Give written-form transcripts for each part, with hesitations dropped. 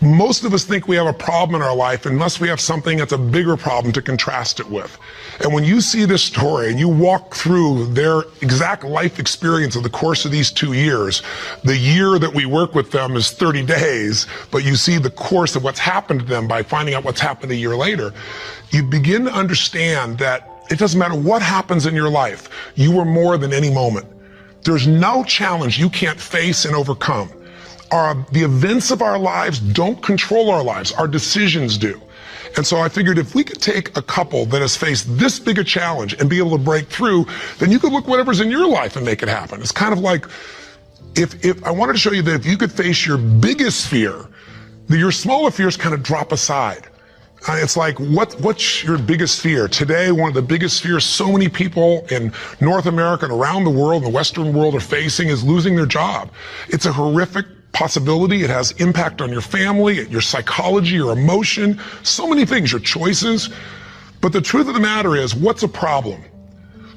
Most of us think we have a problem in our life unless we have something that's a bigger problem to contrast it with. And when you see this story and you walk through their exact life experience of the course of these 2 years, the year that we work with them is 30 days, but you see the course of what's happened to them by finding out what's happened a year later, you begin to understand that it doesn't matter what happens in your life, you are more than any moment. There's no challenge you can't face and overcome. The events of our lives don't control our lives, our decisions do. And so I figured if we could take a couple that has faced this big a challenge and be able to break through, then you could look whatever's in your life and make it happen. It's kind of like, if I wanted to show you that if you could face your biggest fear, your smaller fears kind of drop aside. It's like, what's your biggest fear? Today, one of the biggest fears so many people in North America and around the world, the Western world, are facing is losing their job. It's a horrific possibility. It has impact on your family, your psychology, your emotion, so many things, your choices. But the truth of the matter is, what's a problem?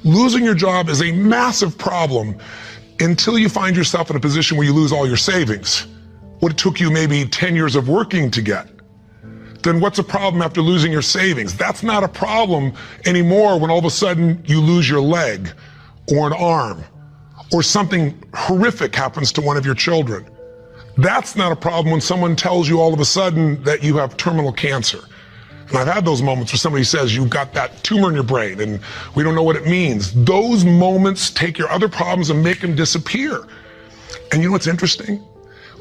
Losing your job is a massive problem until you find yourself in a position where you lose all your savings. What it took you maybe 10 years of working to get. Then what's a problem after losing your savings? That's not a problem anymore when all of a sudden you lose your leg or an arm or something horrific happens to one of your children. That's not a problem when someone tells you all of a sudden that you have terminal cancer. And I've had those moments where somebody says you've got that tumor in your brain and we don't know what it means. Those moments take your other problems and make them disappear. And you know what's interesting?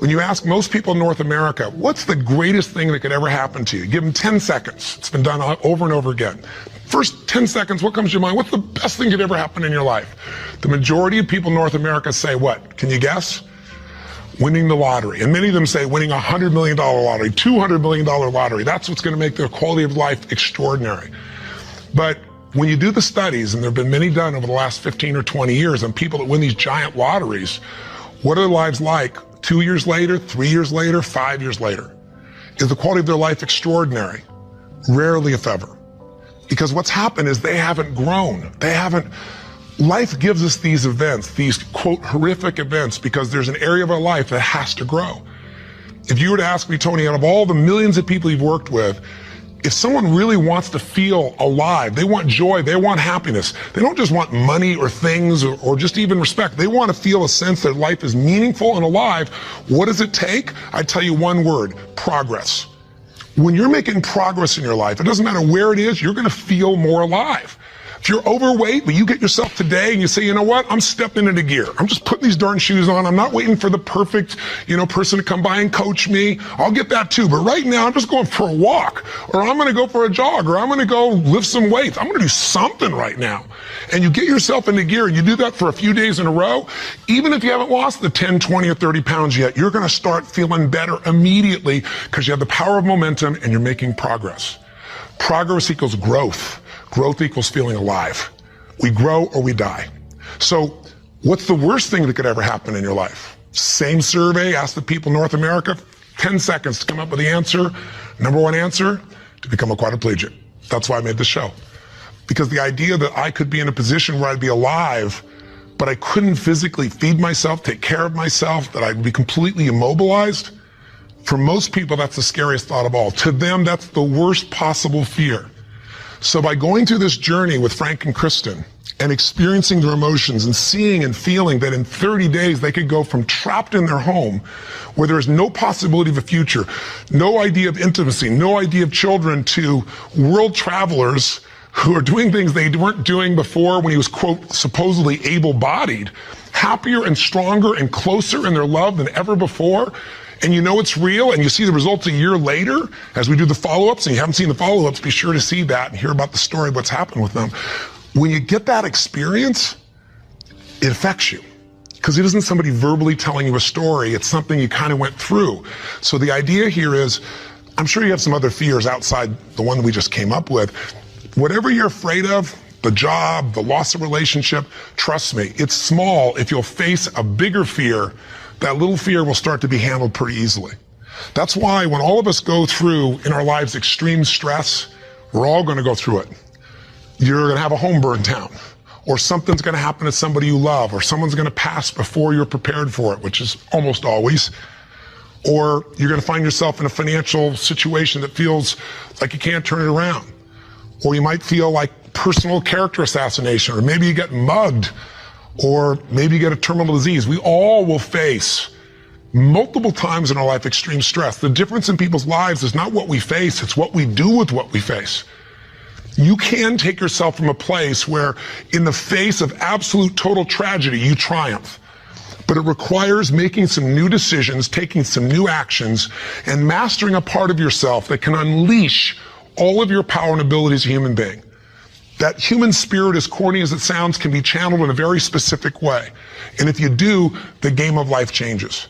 When you ask most people in North America, what's the greatest thing that could ever happen to you? Give them 10 seconds. It's been done over and over again. First 10 seconds, what comes to your mind? What's the best thing that could ever happen in your life? The majority of people in North America say what? Can you guess? Winning the lottery. And many of them say winning $100 million lottery, $200 million lottery. That's what's going to make their quality of life extraordinary. But when you do the studies, and there have been many done over the last 15 or 20 years on people that win these giant lotteries, what are their lives like 2 years later, 3 years later, 5 years later? Is the quality of their life extraordinary? Rarely, if ever. Because what's happened is they haven't grown. Life gives us these events, these quote horrific events, because there's an area of our life that has to grow. If you were to ask me, Tony, out of all the millions of people you've worked with, if someone really wants to feel alive, they want joy, they want happiness, they don't just want money or things or just even respect, they want to feel a sense that life is meaningful and alive, what does it take? I tell you one word: progress. When you're making progress in your life, it doesn't matter where it is, you're going to feel more alive. If you're overweight, but you get yourself today and you say, you know what, I'm stepping into gear. I'm just putting these darn shoes on. I'm not waiting for the perfect, person to come by and coach me. I'll get that too. But right now, I'm just going for a walk, or I'm going to go for a jog, or I'm going to go lift some weights. I'm going to do something right now. And you get yourself into gear, and you do that for a few days in a row. Even if you haven't lost the 10, 20, or 30 pounds yet, you're going to start feeling better immediately because you have the power of momentum and you're making progress. Progress equals growth. Growth equals feeling alive. We grow or we die. So what's the worst thing that could ever happen in your life? Same survey, ask the people in North America, 10 seconds to come up with the answer. Number one answer, to become a quadriplegic. That's why I made the show. Because the idea that I could be in a position where I'd be alive, but I couldn't physically feed myself, take care of myself, that I'd be completely immobilized, for most people, that's the scariest thought of all. To them, that's the worst possible fear. So by going through this journey with Frank and Kristen and experiencing their emotions and seeing and feeling that in 30 days they could go from trapped in their home where there is no possibility of a future, no idea of intimacy, no idea of children, to world travelers who are doing things they weren't doing before when he was, quote, supposedly able-bodied, happier and stronger and closer in their love than ever before. And you know it's real, and you see the results a year later as we do the follow-ups, and you haven't seen the follow-ups, be sure to see that and hear about the story of what's happened with them. When you get that experience, it affects you. Because it isn't somebody verbally telling you a story, it's something you kind of went through. So the idea here is, I'm sure you have some other fears outside the one that we just came up with. Whatever you're afraid of, the job, the loss of relationship, trust me, it's small. If you'll face a bigger fear, that little fear will start to be handled pretty easily. That's why when all of us go through in our lives extreme stress, we're all going to go through it. You're going to have a home burn down, or something's going to happen to somebody you love, or someone's going to pass before you're prepared for it, which is almost always. Or you're going to find yourself in a financial situation that feels like you can't turn it around. Or you might feel like personal character assassination, or maybe you get mugged, or maybe you get a terminal disease. We all will face multiple times in our life extreme stress. The difference in people's lives is not what we face, it's what we do with what we face. You can take yourself from a place where in the face of absolute total tragedy, you triumph. But it requires making some new decisions, taking some new actions, and mastering a part of yourself that can unleash all of your power and ability as a human being. That human spirit, as corny as it sounds, can be channeled in a very specific way. And if you do, the game of life changes.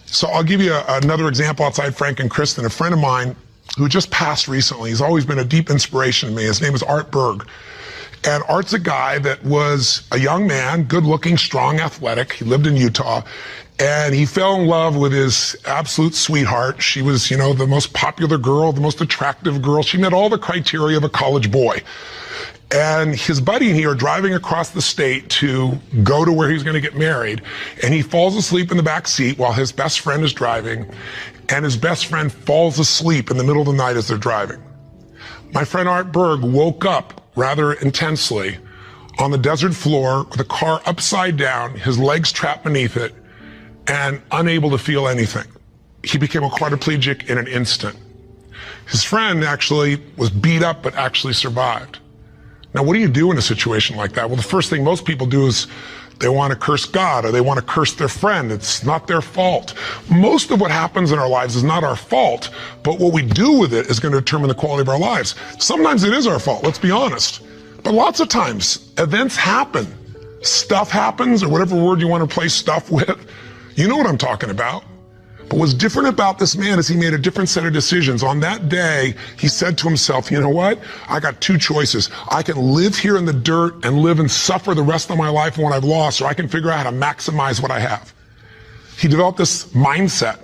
So I'll give you another example outside Frank and Kristen. A friend of mine who just passed recently, he's always been a deep inspiration to me. His name is Art Berg. And Art's a guy that was a young man, good looking, strong, athletic. He lived in Utah. And he fell in love with his absolute sweetheart. She was, you know, the most popular girl, the most attractive girl. She met all the criteria of a college boy. And his buddy and he are driving across the state to go to where he's going to get married. And he falls asleep in the back seat while his best friend is driving. And his best friend falls asleep in the middle of the night as they're driving. My friend Art Berg woke up rather intensely on the desert floor with the car upside down, his legs trapped beneath it, and unable to feel anything. He became a quadriplegic in an instant. His friend actually was beat up but actually survived. Now, what do you do in a situation like that? Well, the first thing most people do is they want to curse God or they want to curse their friend. It's not their fault. Most of what happens in our lives is not our fault, but what we do with it is going to determine the quality of our lives. Sometimes it is our fault, let's be honest. But lots of times, events happen. Stuff happens, or whatever word you want to replace stuff with. You know what I'm talking about. But what's different about this man is he made a different set of decisions. On that day, he said to himself, you know what? I got two choices. I can live here in the dirt and live and suffer the rest of my life on what I've lost, or I can figure out how to maximize what I have. He developed this mindset.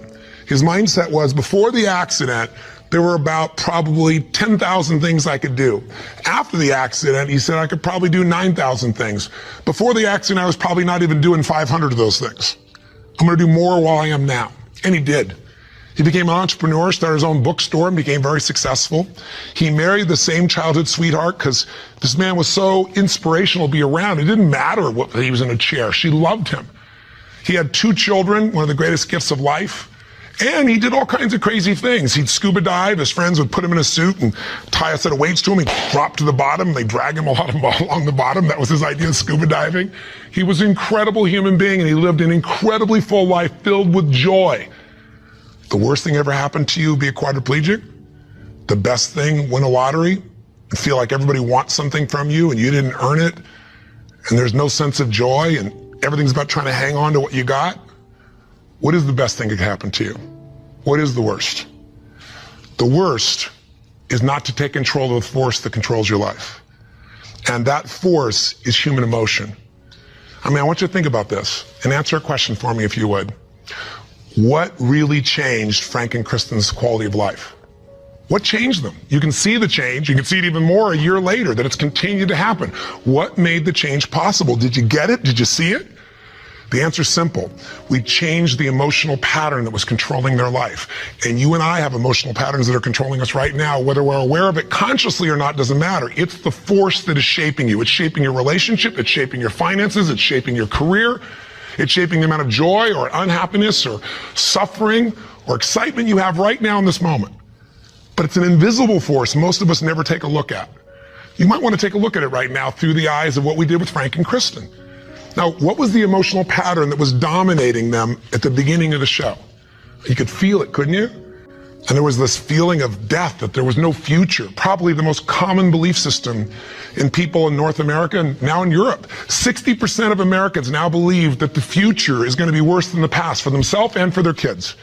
His mindset was, before the accident, there were about probably 10,000 things I could do. After the accident, he said I could probably do 9,000 things. Before the accident, I was probably not even doing 500 of those things. I'm going to do more while I am now. And he did. He became an entrepreneur, started his own bookstore, and became very successful. He married the same childhood sweetheart because this man was so inspirational to be around. It didn't matter what he was in a chair. She loved him. He had 2 children, one of the greatest gifts of life. And he did all kinds of crazy things. He'd scuba dive. His friends would put him in a suit and tie a set of weights to him. He'd drop to the bottom. They'd drag him along the bottom. That was his idea of scuba diving. He was an incredible human being, and he lived an incredibly full life filled with joy. The worst thing ever happened to you, be a quadriplegic? The best thing, win a lottery and feel like everybody wants something from you and you didn't earn it, and there's no sense of joy and everything's about trying to hang on to what you got? What is the best thing that could happen to you? What is the worst? The worst is not to take control of the force that controls your life. And that force is human emotion. I mean, I want you to think about this and answer a question for me if you would. What really changed Frank and Kristen's quality of life? What changed them? You can see the change. You can see it even more a year later, that it's continued to happen. What made the change possible? Did you get it? Did you see it? The answer is simple. We changed the emotional pattern that was controlling their life. And you and I have emotional patterns that are controlling us right now. Whether we're aware of it consciously or not doesn't matter. It's the force that is shaping you. It's shaping your relationship. It's shaping your finances. It's shaping your career. It's shaping the amount of joy or unhappiness or suffering or excitement you have right now in this moment. But it's an invisible force most of us never take a look at. You might want to take a look at it right now through the eyes of what we did with Frank and Kristen. Now, what was the emotional pattern that was dominating them at the beginning of the show? You could feel it, couldn't you? And there was this feeling of death, that there was no future. Probably the most common belief system in people in North America and now in Europe. 60% of Americans now believe that the future is going to be worse than the past for themselves and for their kids.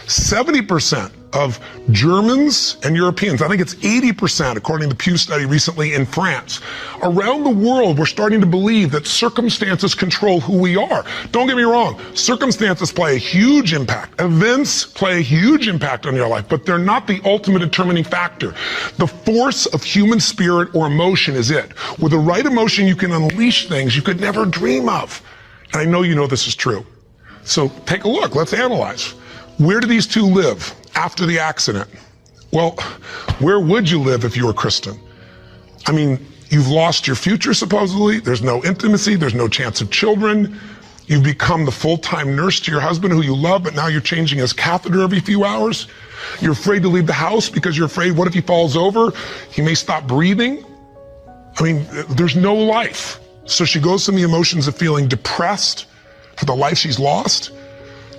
70% of Germans and Europeans, I think it's 80% according to the Pew study recently in France. Around the world, we're starting to believe that circumstances control who we are. Don't get me wrong, circumstances play a huge impact. Events play a huge impact on your life, but they're not the ultimate determining factor. The force of human spirit or emotion is it. With the right emotion, you can unleash things you could never dream of. And I know you know this is true. So take a look, let's analyze. Where do these two live after the accident? Well, where would you live if you were Kristen? I mean, you've lost your future, supposedly. There's no intimacy. There's no chance of children. You've become the full-time nurse to your husband who you love, but now you're changing his catheter every few hours. You're afraid to leave the house because you're afraid, what if he falls over? He may stop breathing. I mean, there's no life. So she goes from the emotions of feeling depressed for the life she's lost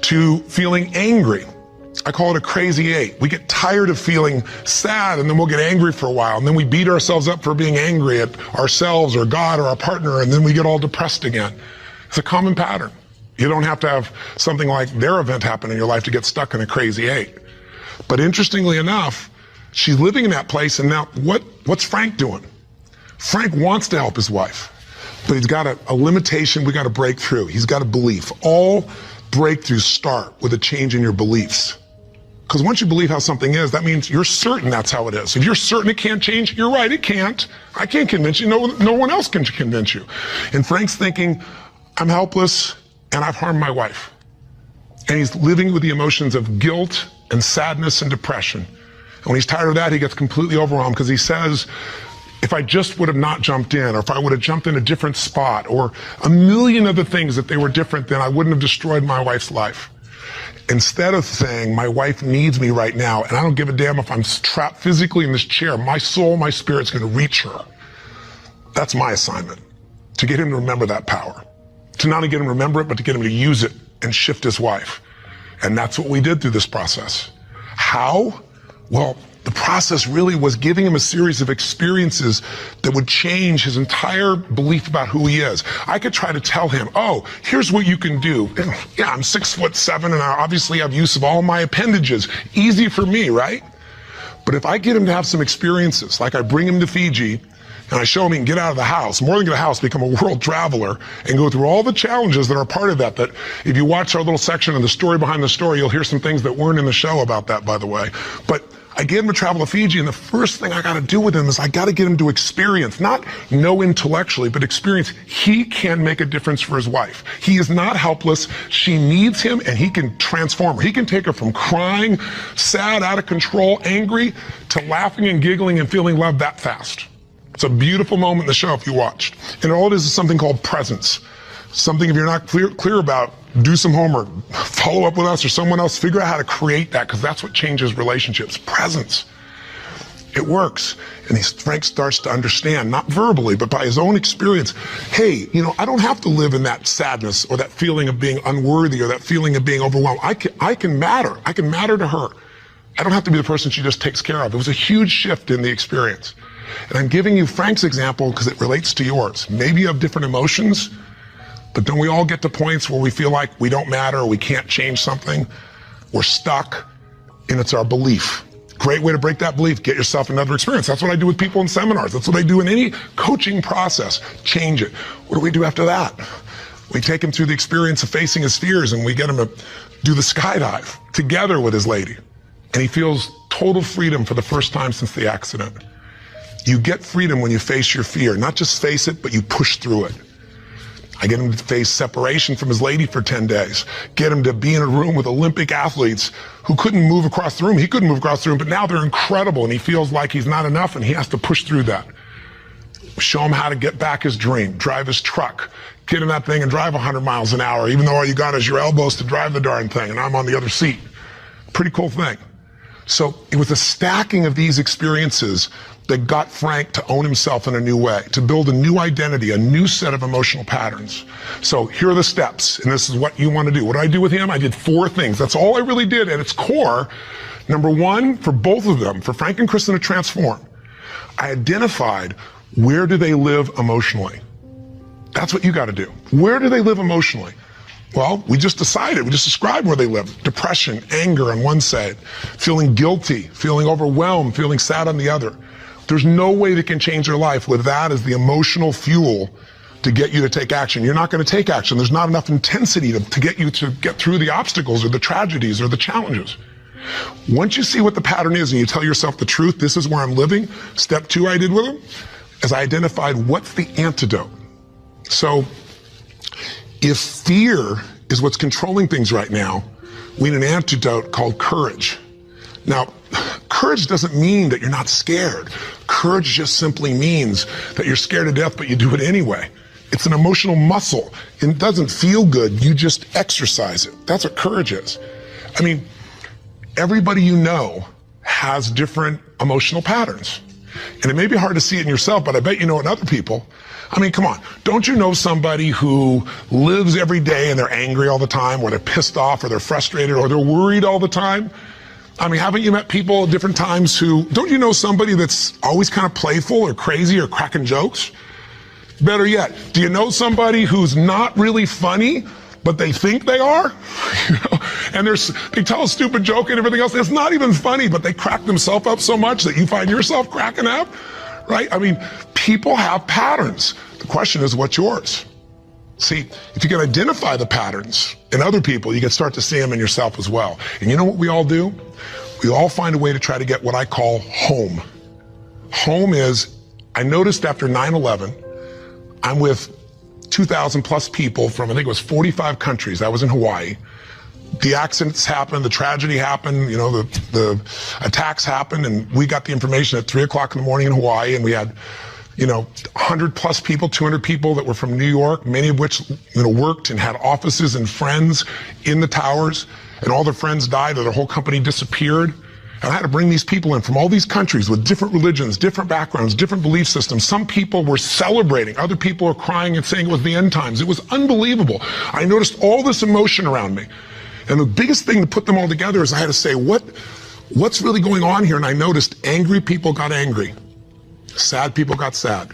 to feeling angry. I call it a crazy eight. We get tired of feeling sad and then we'll get angry for a while and then we beat ourselves up for being angry at ourselves or God or our partner and then we get all depressed again. It's a common pattern. You don't have to have something like their event happen in your life to get stuck in a crazy eight. But interestingly enough, she's living in that place and now what's Frank doing? Frank wants to help his wife, but he's got a limitation we got to break through. He's got a belief. All breakthroughs start with a change in your beliefs. Because once you believe how something is, that means you're certain that's how it is. If you're certain it can't change, you're right, it can't. I can't convince you, no one else can convince you. And Frank's thinking, I'm helpless and I've harmed my wife. And he's living with the emotions of guilt and sadness and depression. And when he's tired of that, he gets completely overwhelmed because he says, if I just would have not jumped in, or if I would have jumped in a different spot, or a million other things that they were different, then I wouldn't have destroyed my wife's life. Instead of saying, my wife needs me right now, and I don't give a damn if I'm trapped physically in this chair, my soul, my spirit's gonna reach her. That's my assignment, to get him to remember that power. To not only get him to remember it, but to get him to use it and shift his wife. And that's what we did through this process. How? Well, the process really was giving him a series of experiences that would change his entire belief about who he is. I could try to tell him, oh, here's what you can do. Yeah, I'm 6'7" and I obviously have use of all my appendages. Easy for me, right? But if I get him to have some experiences, like I bring him to Fiji and I show him he can get out of the house, more than get out of the house, become a world traveler and go through all the challenges that are part of that if you watch our little section of the story behind the story, you'll hear some things that weren't in the show about that, by the way. But I get him to travel to Fiji, and the first thing I got to do with him is I got to get him to experience, not know intellectually, but experience he can make a difference for his wife. He is not helpless. She needs him, and he can transform her. He can take her from crying, sad, out of control, angry, to laughing and giggling and feeling love that fast. It's a beautiful moment in the show if you watched. And all it is something called presence. Something if you're not clear about, do some homework, follow up with us or someone else, figure out how to create that because that's what changes relationships. Presence. It works. And Frank starts to understand, not verbally, but by his own experience, hey, I don't have to live in that sadness or that feeling of being unworthy or that feeling of being overwhelmed. I can matter. I can matter to her. I don't have to be the person she just takes care of. It was a huge shift in the experience. And I'm giving you Frank's example because it relates to yours. Maybe you have different emotions, but don't we all get to points where we feel like we don't matter or we can't change something? We're stuck, and it's our belief. Great way to break that belief, get yourself another experience. That's what I do with people in seminars. That's what I do in any coaching process. Change it. What do we do after that? We take him through the experience of facing his fears and we get him to do the skydive together with his lady. And he feels total freedom for the first time since the accident. You get freedom when you face your fear. Not just face it, but you push through it. I get him to face separation from his lady for 10 days. Get him to be in a room with Olympic athletes who couldn't move across the room. He couldn't move across the room, but now they're incredible and he feels like he's not enough and he has to push through that. Show him how to get back his dream, drive his truck, get in that thing and drive 100 miles an hour, even though all you got is your elbows to drive the darn thing and I'm on the other seat. Pretty cool thing. So it was a stacking of these experiences that got Frank to own himself in a new way, to build a new identity, a new set of emotional patterns. So here are the steps, and this is what you want to do. What did I do with him? I did 4 things. That's all I really did at its core. Number 1, for both of them, for Frank and Kristen to transform, I identified where do they live emotionally. That's what you got to do. Where do they live emotionally? Well, we just described where they live. Depression, anger on one side, feeling guilty, feeling overwhelmed, feeling sad on the other. There's no way they can change their life with that as the emotional fuel to get you to take action. You're not going to take action. There's not enough intensity to get you to get through the obstacles or the tragedies or the challenges. Once you see what the pattern is and you tell yourself the truth, this is where I'm living, step 2 I did with them, is I identified what's the antidote. So if fear is what's controlling things right now, We need an antidote called courage. Now, courage doesn't mean that you're not scared. Courage just simply means that you're scared to death, but you do it anyway. It's an emotional muscle. It doesn't feel good. You just exercise it. That's what courage is. I mean, everybody you know has different emotional patterns. And it may be hard to see it in yourself, but I bet you know it in other people. I mean, come on. Don't you know somebody who lives every day and they're angry all the time, or they're pissed off, or they're frustrated, or they're worried all the time? I mean, haven't you met people at different times who, don't you know somebody that's always kind of playful or crazy or cracking jokes? Better yet, do you know somebody who's not really funny, but they think they are? You know? And they tell a stupid joke and everything else. It's not even funny, but they crack themselves up so much that you find yourself cracking up, right? I mean, people have patterns. The question is, what's yours? See, if you can identify the patterns in other people, you can start to see them in yourself as well. And you know what we all do? We all find a way to try to get what I call home. Home is, I noticed after 9/11, I'm with 2,000 plus people from, I think it was 45 countries. I was in Hawaii. The accidents happened, the tragedy happened, you know, the attacks happened, and we got the information at 3 o'clock in the morning in Hawaii, and we had, you know, 100 plus people, 200 people that were from New York, many of which, you know, worked and had offices and friends in the towers, and all their friends died or their whole company disappeared. And I had to bring these people in from all these countries with different religions, different backgrounds, different belief systems. Some people were celebrating. Other people were crying and saying it was the end times. It was unbelievable. I noticed all this emotion around me. And the biggest thing to put them all together is I had to say, what's really going on here? And I noticed angry people got angry. Sad people got sad.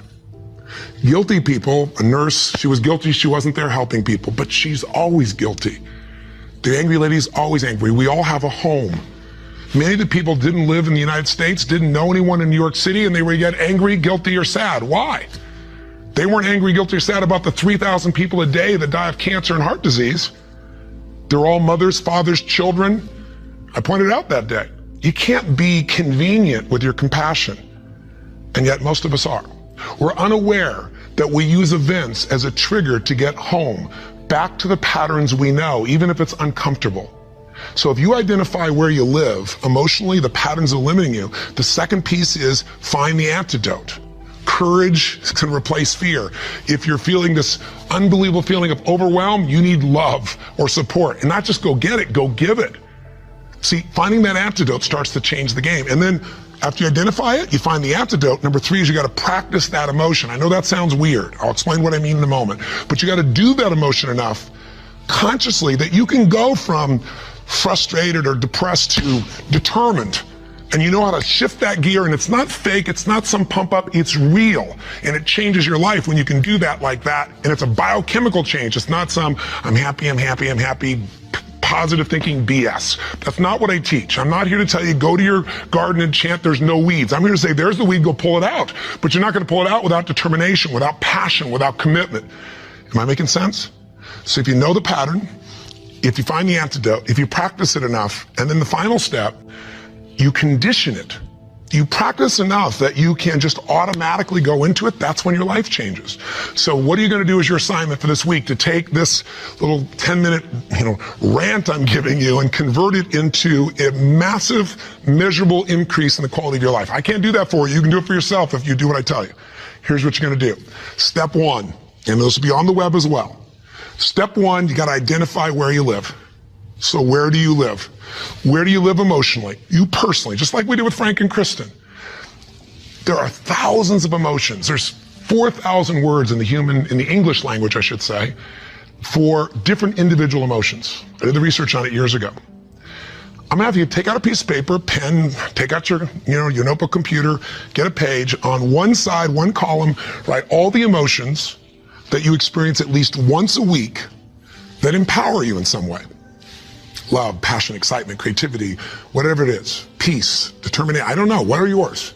Guilty people, a nurse, she was guilty, she wasn't there helping people, but she's always guilty. The angry lady's always angry. We all have a home. Many of the people didn't live in the United States, didn't know anyone in New York City, and they were yet angry, guilty, or sad. Why? They weren't angry, guilty, or sad about the 3,000 people a day that die of cancer and heart disease. They're all mothers, fathers, children. I pointed out that day. You can't be convenient with your compassion, and yet most of us are. We're unaware that we use events as a trigger to get home, back to the patterns we know, even if it's uncomfortable. So if you identify where you live emotionally, the patterns are limiting you, the second piece is find the antidote. Courage can replace fear. If you're feeling this unbelievable feeling of overwhelm, you need love or support. And not just go get it, go give it. See, finding that antidote starts to change the game. And then after you identify it, you find the antidote. Number 3 is you got to practice that emotion. I know that sounds weird. I'll explain what I mean in a moment. But you got to do that emotion enough consciously that you can go from frustrated or depressed to determined. And you know how to shift that gear, and it's not fake, it's not some pump up, it's real. And it changes your life when you can do that like that. And it's a biochemical change. It's not some I'm happy, positive thinking BS. That's not what I teach. I'm not here to tell you go to your garden and chant there's no weeds. I'm here to say there's the weed, go pull it out. But you're not going to pull it out without determination, without passion, without commitment. Am I making sense? So if you know the pattern, if you find the antidote, if you practice it enough, and then the final step, you condition it. You practice enough that you can just automatically go into it. That's when your life changes. So what are you going to do as your assignment for this week to take this little 10-minute, rant I'm giving you and convert it into a massive, measurable increase in the quality of your life? I can't do that for you. You can do it for yourself if you do what I tell you. Here's what you're going to do. Step 1, and this will be on the web as well. Step 1, you got to identify where you live. So where do you live? Where do you live emotionally? You personally, just like we did with Frank and Kristen. There are thousands of emotions. There's 4,000 words in the English language, I should say, for different individual emotions. I did the research on it years ago. I'm gonna have you take out a piece of paper, pen, take out your notebook, computer, get a page. On one side, one column, write all the emotions that you experience at least once a week that empower you in some way. Love, passion, excitement, creativity, whatever it is. Peace, determination, I don't know, what are yours?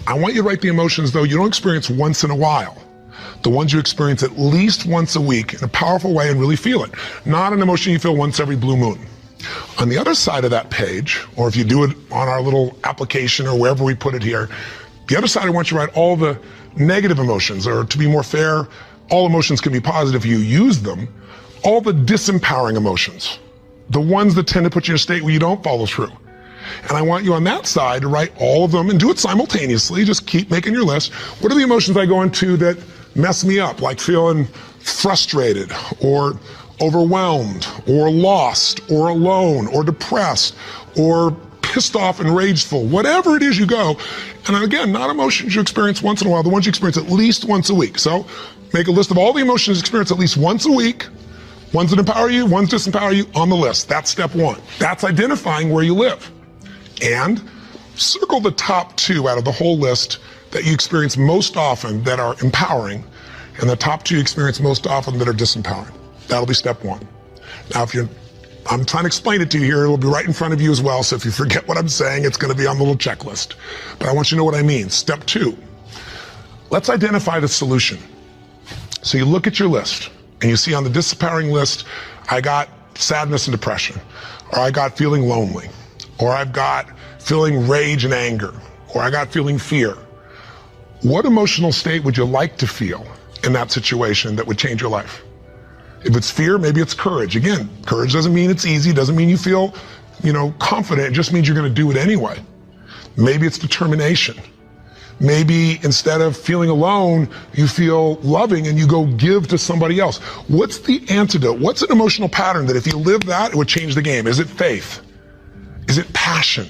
I want you to write the emotions, though, you don't experience once in a while. The ones you experience at least once a week in a powerful way and really feel it. Not an emotion you feel once every blue moon. On the other side of that page, or if you do it on our little application or wherever we put it here, the other side I want you to write all the negative emotions, or to be more fair, all emotions can be positive if you use them, all the disempowering emotions. the ones that tend to put you in a state where you don't follow through. And I want you on that side to write all of them and do it simultaneously. Just keep making your list. What are the emotions I go into that mess me up, like feeling frustrated or overwhelmed or lost or alone or depressed or pissed off and rageful, whatever it is you go. And again, not emotions you experience once in a while, the ones you experience at least once a week. So make a list of all the emotions you experience at least once a week, ones that empower you, ones that disempower you on the list. That's step one. That's identifying where you live. And circle the top 2 out of the whole list that you experience most often that are empowering, and the top 2 you experience most often that are disempowering. That'll be step 1. Now, I'm trying to explain it to you here, it'll be right in front of you as well, so if you forget what I'm saying, it's gonna be on the little checklist. But I want you to know what I mean. Step 2, let's identify the solution. So you look at your list, and you see on the disempowering list, I got sadness and depression, or I got feeling lonely, or I've got feeling rage and anger, or I got feeling fear. What emotional state would you like to feel in that situation that would change your life? If it's fear, maybe it's courage. Again, courage doesn't mean it's easy, doesn't mean you feel, confident. It just means you're gonna do it anyway. Maybe it's determination. Maybe instead of feeling alone, you feel loving and you go give to somebody else. What's the antidote? What's an emotional pattern that if you live that, it would change the game? Is it faith? Is it passion?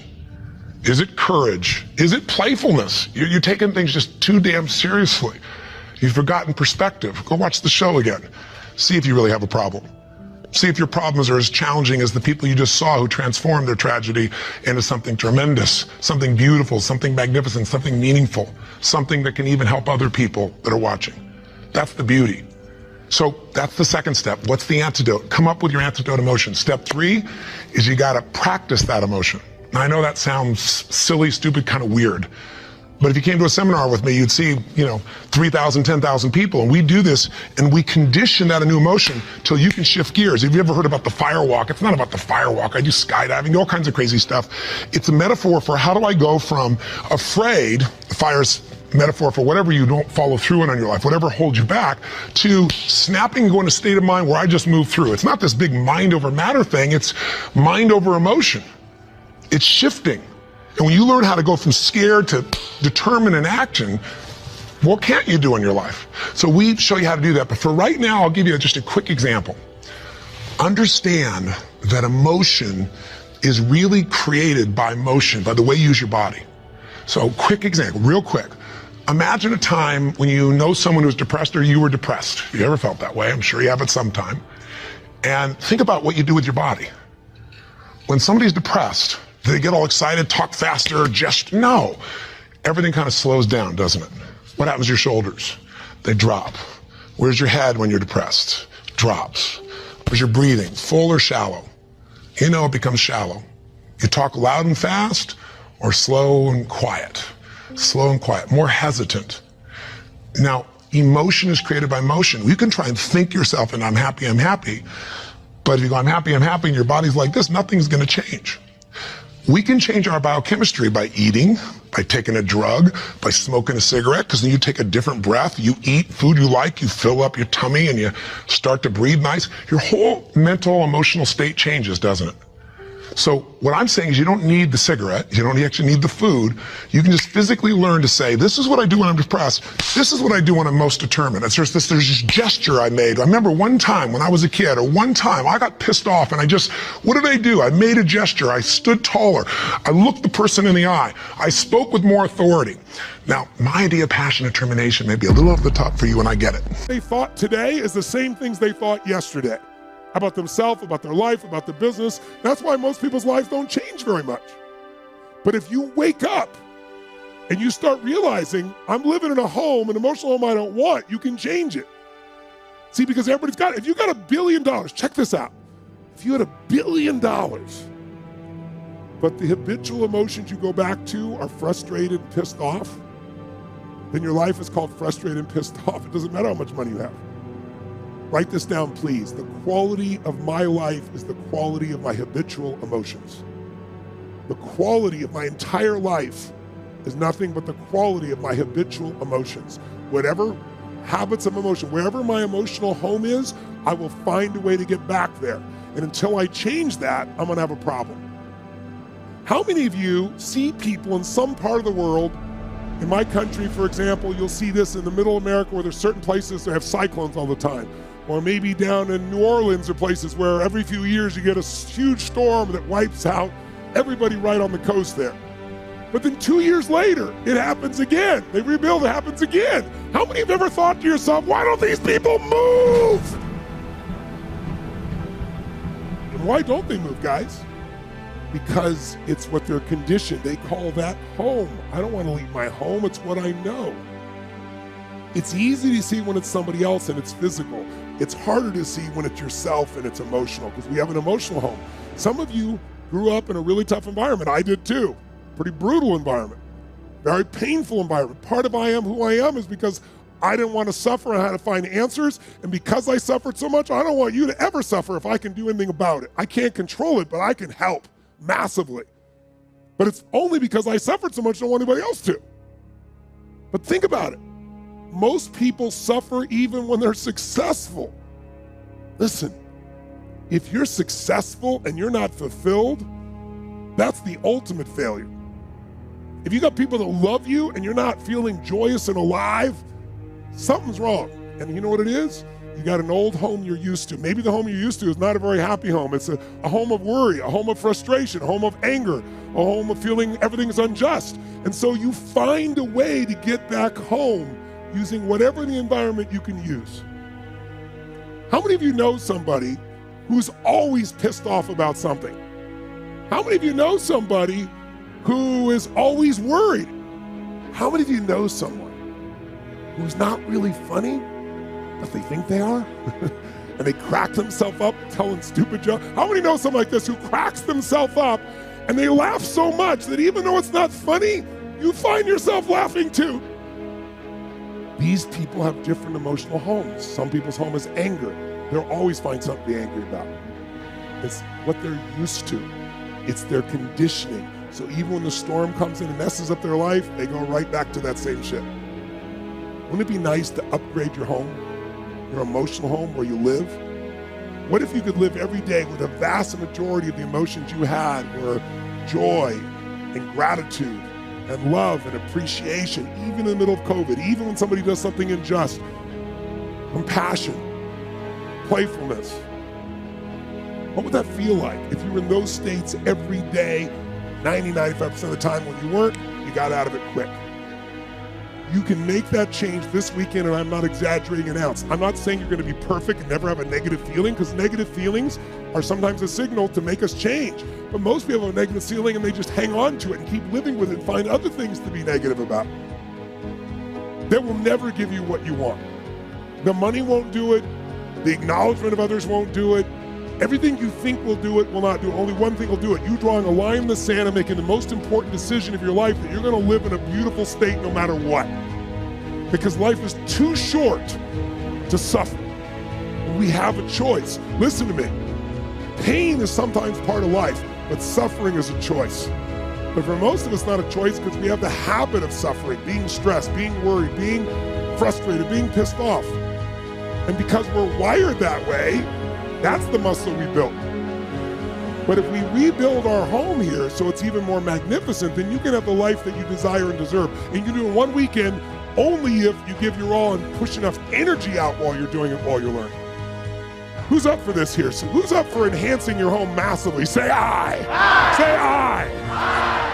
Is it courage? Is it playfulness? You're taking things just too damn seriously. You've forgotten perspective. Go watch the show again. See if you really have a problem. See if your problems are as challenging as the people you just saw who transformed their tragedy into something tremendous, something beautiful, something magnificent, something meaningful, something that can even help other people that are watching. That's the beauty. So that's the second step. What's the antidote? Come up with your antidote emotion. Step 3 is you gotta practice that emotion. Now I know that sounds silly, stupid, kind of weird, but if you came to a seminar with me, you'd see, 3,000, 10,000 people, and we do this, and we condition that a new emotion till you can shift gears. Have you ever heard about the fire walk? It's not about the fire walk. I do skydiving, all kinds of crazy stuff. It's a metaphor for how do I go from afraid, fire's metaphor for whatever you don't follow through on your life, whatever holds you back, to snapping and going to a state of mind where I just move through. It's not this big mind over matter thing, it's mind over emotion. It's shifting. And when you learn how to go from scared to determined in action, what can't you do in your life? So we show you how to do that. But for right now, I'll give you just a quick example. Understand that emotion is really created by motion, by the way you use your body. So quick example, real quick. Imagine a time when you know someone who's depressed or you were depressed. If you ever felt that way, I'm sure you have at some time. And think about what you do with your body. When somebody's depressed, do they get all excited, talk faster, gesture? No. Everything kind of slows down, doesn't it? What happens to your shoulders? They drop. Where's your head when you're depressed? Drops. Where's your breathing? Full or shallow? It becomes shallow. You talk loud and fast or slow and quiet? Slow and quiet, more hesitant. Now, emotion is created by motion. You can try and think yourself and I'm happy. But if you go, I'm happy, and your body's like this, nothing's gonna change. We can change our biochemistry by eating, by taking a drug, by smoking a cigarette, because then you take a different breath, you eat food you like, you fill up your tummy and you start to breathe nice. Your whole mental, emotional state changes, doesn't it? So what I'm saying is you don't need the cigarette, you don't actually need the food. You can just physically learn to say, this is what I do when I'm depressed, this is what I do when I'm most determined. There's this gesture I made. I remember one time when I was a kid, or one time I got pissed off and what did I do? I made a gesture, I stood taller, I looked the person in the eye, I spoke with more authority. Now, my idea of passion and determination may be a little off the top for you, and I get it. They thought today is the same things they thought yesterday. About themselves, about their life, about their business. That's why most people's lives don't change very much. But if you wake up and you start realizing, I'm living in a home, an emotional home I don't want, you can change it. See, because everybody's got it. If you got $1 billion, check this out. If you had $1 billion, but the habitual emotions you go back to are frustrated, pissed off, then your life is called frustrated and pissed off. It doesn't matter how much money you have. Write this down, please. The quality of my life is the quality of my habitual emotions. The quality of my entire life is nothing but the quality of my habitual emotions. Whatever habits of emotion, wherever my emotional home is, I will find a way to get back there. And until I change that, I'm gonna have a problem. How many of you see people in some part of the world, in my country, for example, you'll see this in the middle of America where there's certain places that have cyclones all the time. Or maybe down in New Orleans or places where every few years you get a huge storm that wipes out everybody right on the coast there. But then 2 years later, it happens again. They rebuild, it happens again. How many have ever thought to yourself, why don't these people move? And why don't they move, guys? Because it's what they're conditioned. They call that home. I don't want to leave my home, it's what I know. It's easy to see when it's somebody else and it's physical. It's harder to see when it's yourself and it's emotional, because we have an emotional home. Some of you grew up in a really tough environment. I did too. Pretty brutal environment. Very painful environment. Part of I am who I am is because I didn't want to suffer. I had to find answers. And because I suffered so much, I don't want you to ever suffer if I can do anything about it. I can't control it, but I can help massively. But it's only because I suffered so much I don't want anybody else to. But think about it. Most people suffer even when they're successful. Listen, if you're successful and you're not fulfilled, that's the ultimate failure. If you got people that love you and you're not feeling joyous and alive, something's wrong. And you know what it is? You got an old home you're used to. Maybe the home you're used to is not a very happy home. It's a home of worry, a home of frustration, a home of anger, a home of feeling everything's unjust. And so you find a way to get back home using whatever the environment you can use. How many of you know somebody who's always pissed off about something? How many of you know somebody who is always worried? How many of you know someone who's not really funny, but they think they are? And they crack themselves up telling stupid jokes? How many know someone like this who cracks themselves up and they laugh so much that even though it's not funny, you find yourself laughing too? These people have different emotional homes. Some people's home is anger. They'll always find something to be angry about. It's what they're used to. It's their conditioning. So even when the storm comes in and messes up their life, they go right back to that same shit. Wouldn't it be nice to upgrade your home, your emotional home where you live? What if you could live every day with a vast majority of the emotions you had were joy and gratitude and love and appreciation, even in the middle of COVID, even when somebody does something unjust, compassion, playfulness? What would that feel like if you were in those states every day, 90-95% of the time? When you weren't, you got out of it quick. You can make that change this weekend, and I'm not exaggerating an ounce. I'm not saying you're going to be perfect and never have a negative feeling, because negative feelings are sometimes a signal to make us change. But most people have a negative feeling and they just hang on to it and keep living with it and find other things to be negative about. That will never give you what you want. The money won't do it. The acknowledgement of others won't do it. Everything you think will do it will not do it. Only one thing will do it. You drawing a line in the sand and making the most important decision of your life, that you're going to live in a beautiful state no matter what. Because life is too short to suffer. We have a choice. Listen to me. Pain is sometimes part of life, but suffering is a choice. But for most of us, not a choice, because we have the habit of suffering, being stressed, being worried, being frustrated, being pissed off. And because we're wired that way, that's the muscle we built. But if we rebuild our home here so it's even more magnificent, then you can have the life that you desire and deserve. And you can do it in one weekend only if you give your all and push enough energy out while you're doing it, while you're learning. Who's up for this here? So who's up for enhancing your home massively? Say aye. Aye. Say aye. Aye.